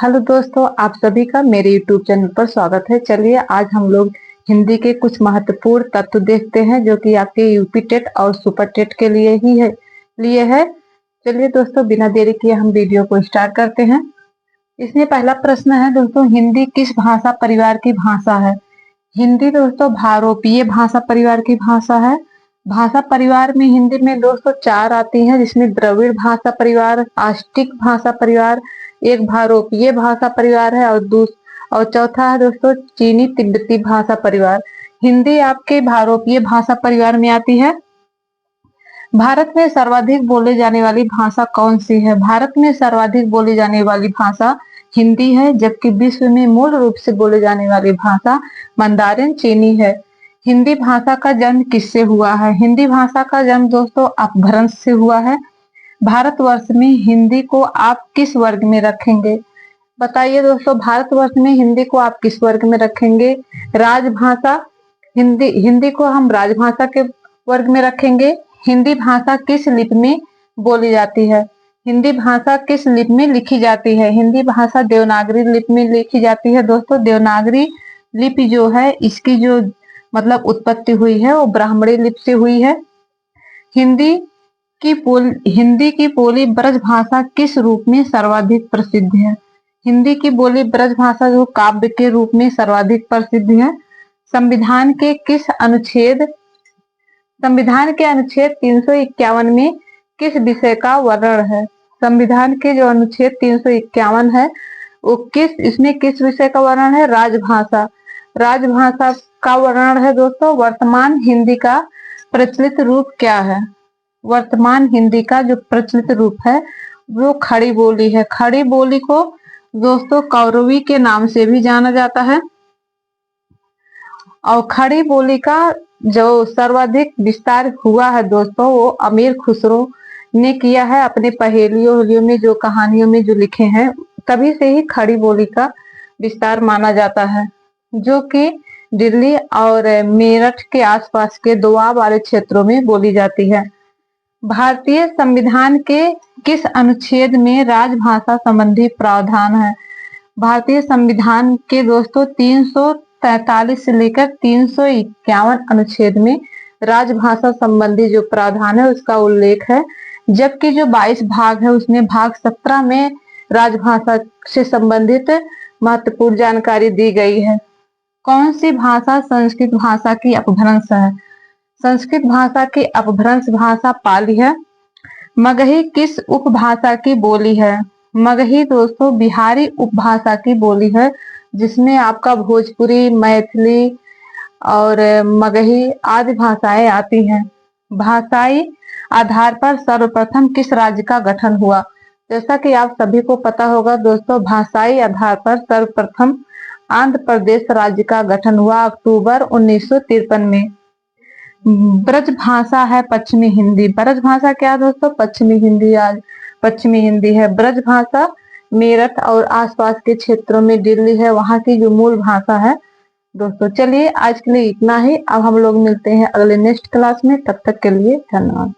Hello दोस्तों, आप सभी का मेरे YouTube चैनल पर स्वागत है। चलिए आज हम लोग हिंदी के कुछ महत्वपूर्ण तत्व देखते हैं जो कि आपके यूपी टेट और सुपर टेट के लिए है। चलिए दोस्तों, बिना देरी किए हम वीडियो को स्टार्ट करते हैं। इसमें पहला प्रश्न है दोस्तों, हिंदी किस भाषा परिवार की भाषा है? हिंदी दोस्तों भारोपीय भाषा परिवार की भाषा है। भाषा परिवार में हिंदी में दोस्तों 4 आती हैं, जिसमें द्रविड़ भाषा परिवार, आष्टिक भाषा परिवार, एक भारोपीय भाषा परिवार है और चौथा है दोस्तों चीनी तिब्बती भाषा परिवार। हिंदी आपके भारोपीय भाषा परिवार में आती है। भारत में सर्वाधिक बोले जाने वाली भाषा कौन सी है? भारत में सर्वाधिक बोली जाने वाली भाषा हिंदी है, जबकि विश्व में मूल रूप से बोले जाने वाली भाषा मंदारिन चीनी है। हिंदी भाषा का जन्म किससे हुआ है? हिंदी भाषा का जन्म दोस्तों अपभ्रंश से हुआ है। भारतवर्ष में हिंदी को आप किस वर्ग में रखेंगे? बताइए दोस्तों, भारतवर्ष में हिंदी को आप किस वर्ग में रखेंगे? राजभाषा। हिंदी को हम राजभाषा के वर्ग में रखेंगे। हिंदी भाषा किस लिपि में बोली जाती है? हिंदी भाषा किस लिपि में लिखी जाती है? हिंदी भाषा देवनागरी लिपि में लिखी जाती है। दोस्तों देवनागरी लिपि जो है, इसकी जो मतलब उत्पत्ति हुई है वो ब्राह्मणी लिपि से हुई है। हिंदी की बोली ब्रज भाषा किस रूप में सर्वाधिक प्रसिद्ध है? हिंदी की बोली ब्रज भाषा जो काव्य के रूप में सर्वाधिक प्रसिद्ध है। संविधान के अनुच्छेद 351 में किस विषय का वर्णन है? संविधान के जो अनुच्छेद 351 है वो किस विषय का वर्णन है? राजभाषा। राजभाषा का वर्णन है दोस्तों। वर्तमान हिंदी का प्रचलित रूप क्या है? वर्तमान हिंदी का जो प्रचलित रूप है वो खड़ी बोली है। खड़ी बोली को दोस्तों कौरवी के नाम से भी जाना जाता है। और खड़ी बोली का जो सर्वाधिक विस्तार हुआ है दोस्तों वो अमीर खुसरो ने किया है अपने पहेलियों में, जो कहानियों में जो लिखे हैं, तभी से ही खड़ी बोली का विस्तार माना जाता है, जो कि दिल्ली और मेरठ के आसपास के दोआब वाले क्षेत्रों में बोली जाती है। भारतीय संविधान के किस अनुच्छेद में राजभाषा संबंधी प्रावधान है? भारतीय संविधान के दोस्तों 343 से लेकर 351 अनुच्छेद में राजभाषा संबंधी जो प्रावधान है उसका उल्लेख है, जबकि जो 22 भाग है उसमें भाग 17 में राजभाषा से संबंधित महत्वपूर्ण जानकारी दी गई है। कौन सी भाषा संस्कृत भाषा की अपभ्रंश है? संस्कृत भाषा की अपभ्रंश भाषा पाली है। मगही किस उपभाषा की बोली है? मगही दोस्तों बिहारी उपभाषा की बोली है, जिसमें आपका भोजपुरी, मैथिली और मगही आदि भाषाएं आती हैं। भाषाई आधार पर सर्वप्रथम किस राज्य का गठन हुआ? जैसा कि आप सभी को पता होगा दोस्तों, भाषाई आधार पर सर्वप्रथम आंध्र प्रदेश राज्य का गठन हुआ अक्टूबर 1953 में। ब्रज भाषा है पश्चिमी हिंदी। ब्रज भाषा क्या दोस्तों? पश्चिमी हिंदी। आज पश्चिमी हिंदी है। ब्रज भाषा मेरठ और आसपास के क्षेत्रों में दिल्ली है, वहां की जो मूल भाषा है दोस्तों। चलिए आज के लिए इतना ही। अब हम लोग मिलते हैं अगले नेक्स्ट क्लास में। तब तक के लिए धन्यवाद।